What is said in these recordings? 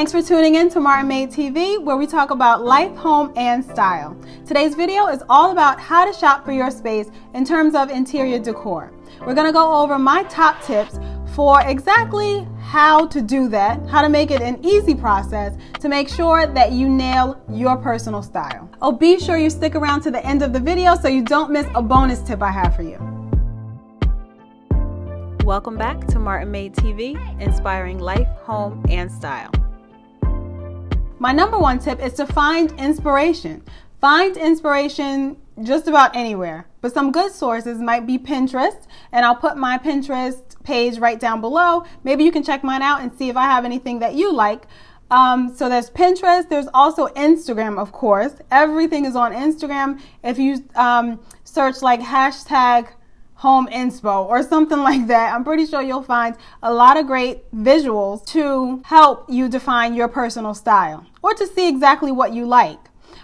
Thanks for tuning in to Martin-MadeTV, where we talk about life, home, and style. Today's video is all about how to shop for your space in terms of interior decor. We're going to go over my top tips for exactly how to do that, how to make it an easy process to make sure that you nail your personal style. Oh, be sure you stick around to the end of the video so you don't miss a bonus tip I have for you. Welcome back to Martin-MadeTV, inspiring life, home, and style. My number one tip is to find inspiration. Find inspiration just about anywhere, but some good sources might be Pinterest, and I'll put my Pinterest page right down below. Maybe you can check mine out and see if I have anything that you like. So there's Pinterest. There's also Instagram, of course. Everything is on Instagram. If you search like hashtag home inspo or something like that, I'm pretty sure you'll find a lot of great visuals to help you define your personal style or to see exactly what you like.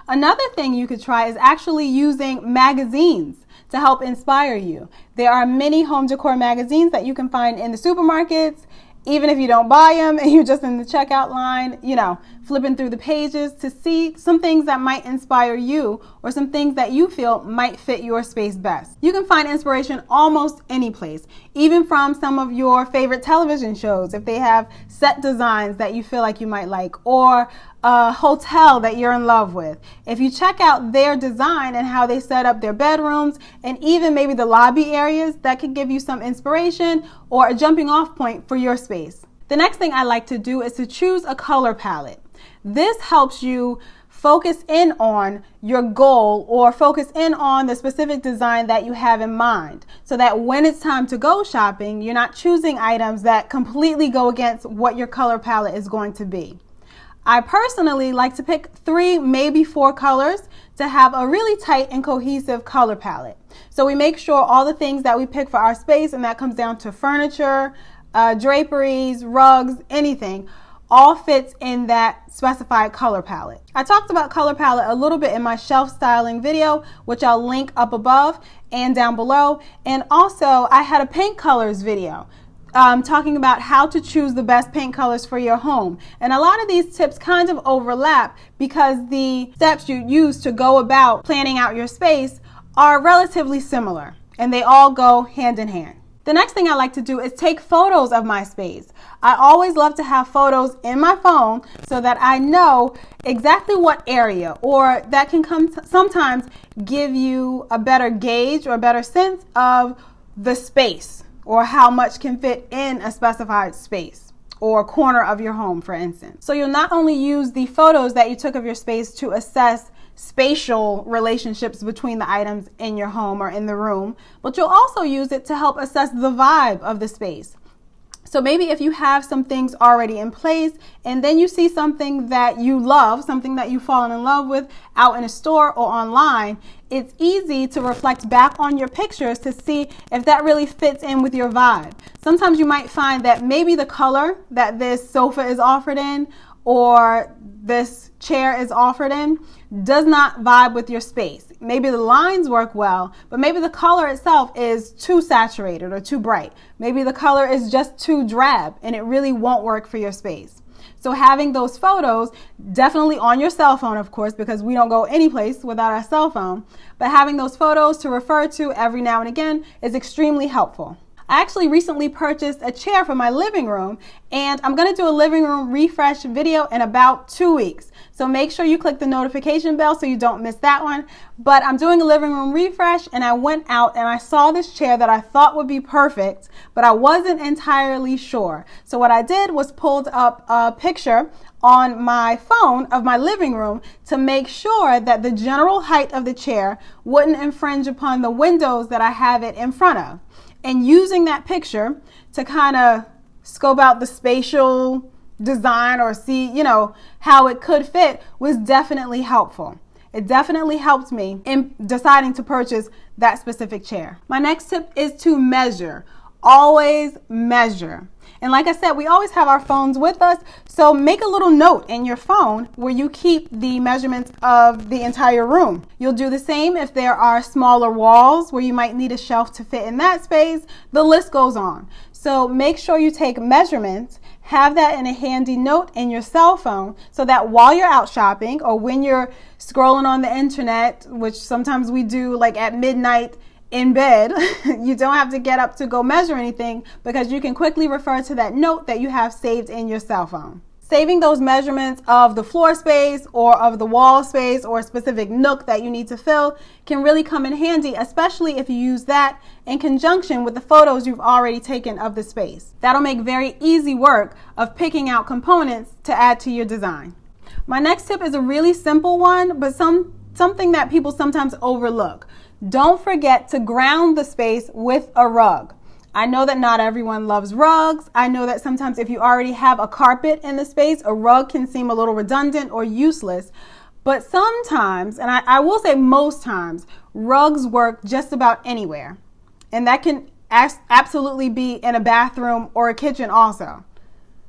Another thing you could try is actually using magazines to help inspire you. There are many home decor magazines that you can find in the supermarkets, even if you don't buy them and you're just in the checkout line, flipping through the pages to see some things that might inspire you or some things that you feel might fit your space best. You can find inspiration almost any place, even from some of your favorite television shows if they have set designs that you feel like you might like, or a hotel that you're in love with. If you check out their design and how they set up their bedrooms and even maybe the lobby areas, that could give you some inspiration or a jumping off point for your space. The next thing I like to do is to choose a color palette. This helps you focus in on your goal or focus in on the specific design that you have in mind, so that when it's time to go shopping, you're not choosing items that completely go against what your color palette is going to be. I personally like to pick 3, maybe 4 colors to have a really tight and cohesive color palette. So we make sure all the things that we pick for our space, and that comes down to furniture, draperies, rugs, anything, all fits in that specified color palette. I talked about color palette a little bit in my shelf styling video, which I'll link up above and down below. And also I had a paint colors video talking about how to choose the best paint colors for your home. And a lot of these tips kind of overlap because the steps you use to go about planning out your space are relatively similar, and they all go hand in hand. The next thing I like to do is take photos of my space. I always love to have photos in my phone so that I know exactly what area, or that can sometimes give you a better gauge or a better sense of the space or how much can fit in a specified space or corner of your home, for instance. So you'll not only use the photos that you took of your space to assess spatial relationships between the items in your home or in the room, but you'll also use it to help assess the vibe of the space. So maybe if you have some things already in place and then you see something that you love, something that you've fallen in love with out in a store or online, it's easy to reflect back on your pictures to see if that really fits in with your vibe. Sometimes you might find that maybe the color that this sofa is offered in or this chair is offered in does not vibe with your space. Maybe the lines work well, but maybe the color itself is too saturated or too bright. Maybe the color is just too drab and it really won't work for your space. So having those photos, definitely on your cell phone, of course, because we don't go any place without our cell phone, but having those photos to refer to every now and again is extremely helpful. I actually recently purchased a chair for my living room, and I'm going to do a living room refresh video in about 2 weeks. So make sure you click the notification bell so you don't miss that one. But I'm doing a living room refresh, and I went out and I saw this chair that I thought would be perfect, but I wasn't entirely sure. So what I did was pulled up a picture on my phone of my living room to make sure that the general height of the chair wouldn't infringe upon the windows that I have it in front of. And using that picture to kind of scope out the spatial design or see, how it could fit was definitely helpful. It definitely helped me in deciding to purchase that specific chair. My next tip is to measure. Always measure. And like I said, we always have our phones with us, so make a little note in your phone where you keep the measurements of the entire room. You'll do the same if there are smaller walls where you might need a shelf to fit in that space. The list goes on. So make sure you take measurements, have that in a handy note in your cell phone so that while you're out shopping or when you're scrolling on the internet, which sometimes we do like at midnight in bed, you don't have to get up to go measure anything because you can quickly refer to that note that you have saved in your cell phone. Saving those measurements of the floor space or of the wall space or a specific nook that you need to fill can really come in handy, especially if you use that in conjunction with the photos you've already taken of the space. That'll make very easy work of picking out components to add to your design. My next tip is a really simple one, but something that people sometimes overlook. Don't forget to ground the space with a rug. I know that not everyone loves rugs. I know that sometimes if you already have a carpet in the space, a rug can seem a little redundant or useless. But sometimes, and I will say most times, rugs work just about anywhere. And that can absolutely be in a bathroom or a kitchen also.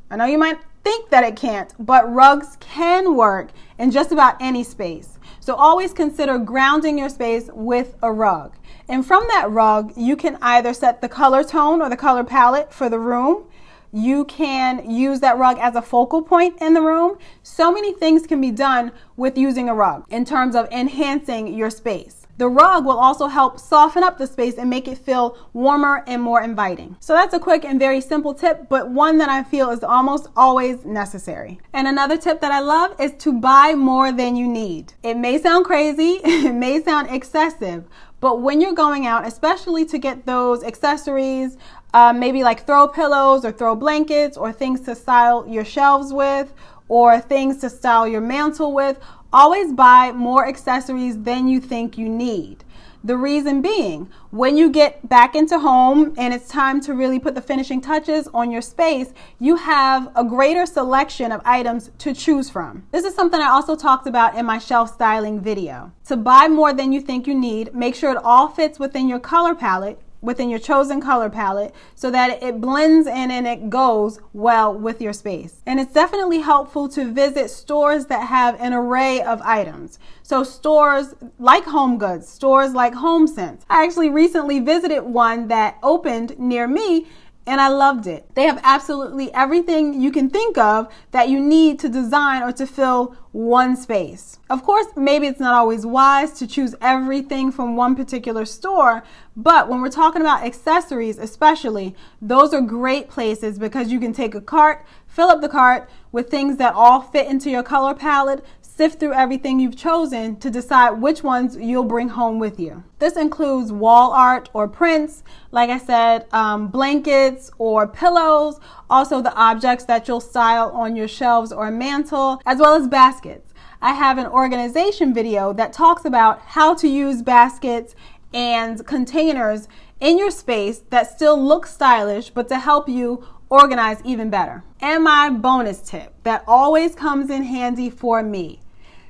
I know you might think that it can't, but rugs can work in just about any space. So always consider grounding your space with a rug. And from that rug, you can either set the color tone or the color palette for the room. You can use that rug as a focal point in the room. So many things can be done with using a rug in terms of enhancing your space. The rug will also help soften up the space and make it feel warmer and more inviting. So that's a quick and very simple tip, but one that I feel is almost always necessary. And another tip that I love is to buy more than you need. It may sound crazy, it may sound excessive, but when you're going out, especially to get those accessories, maybe like throw pillows or throw blankets or things to style your shelves with or things to style your mantle with, always buy more accessories than you think you need. The reason being, when you get back into home and it's time to really put the finishing touches on your space, you have a greater selection of items to choose from. This is something I also talked about in my shelf styling video. To buy more than you think you need, make sure it all fits within your color palette, within your chosen color palette, so that it blends in and it goes well with your space. And it's definitely helpful to visit stores that have an array of items. So stores like Home Goods, stores like HomeSense. I actually recently visited one that opened near me and I loved it. They have absolutely everything you can think of that you need to design or to fill one space. Of course, maybe it's not always wise to choose everything from one particular store, but when we're talking about accessories especially, those are great places because you can take a cart, fill up the cart with things that all fit into your color palette, sift through everything you've chosen to decide which ones you'll bring home with you. This includes wall art or prints, like I said, blankets or pillows, also the objects that you'll style on your shelves or mantle, as well as baskets. I have an organization video that talks about how to use baskets and containers in your space that still look stylish, but to help you organize even better. And my bonus tip that always comes in handy for me: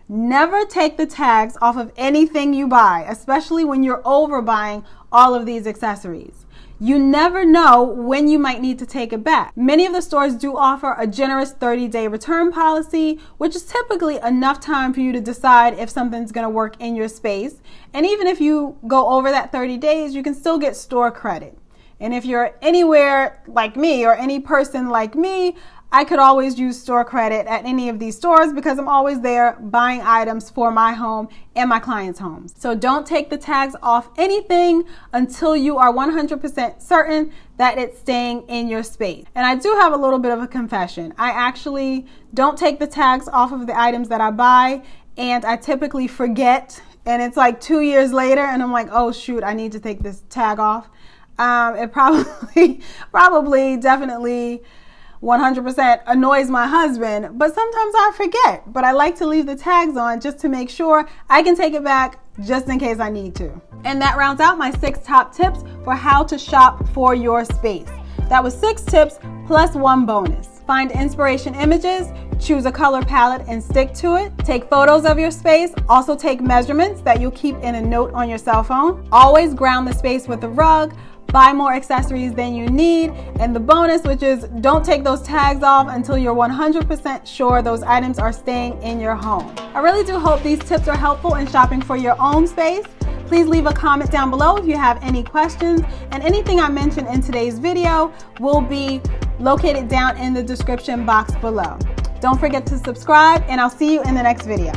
never take the tags off of anything you buy, especially when you're overbuying all of these accessories. You never know when you might need to take it back. Many of the stores do offer a generous 30-day return policy, which is typically enough time for you to decide if something's going to work in your space. And even if you go over that 30 days, you can still get store credit. And if you're anywhere like me or any person like me, I could always use store credit at any of these stores because I'm always there buying items for my home and my clients' homes. So don't take the tags off anything until you are 100% certain that it's staying in your space. And I do have a little bit of a confession. I actually don't take the tags off of the items that I buy, and I typically forget, and it's like 2 years later and I'm like, oh shoot, I need to take this tag off. It probably definitely 100% annoys my husband, but sometimes I forget. But I like to leave the tags on just to make sure I can take it back just in case I need to. And that rounds out my 6 top tips for how to shop for your space. That was 6 tips plus 1 bonus. Find inspiration images, choose a color palette and stick to it. Take photos of your space. Also take measurements that you'll keep in a note on your cell phone. Always ground the space with a rug. Buy more accessories than you need. And the bonus, which is don't take those tags off until you're 100% sure those items are staying in your home. I really do hope these tips are helpful in shopping for your own space. Please leave a comment down below if you have any questions, and anything I mentioned in today's video will be located down in the description box below. Don't forget to subscribe, and I'll see you in the next video.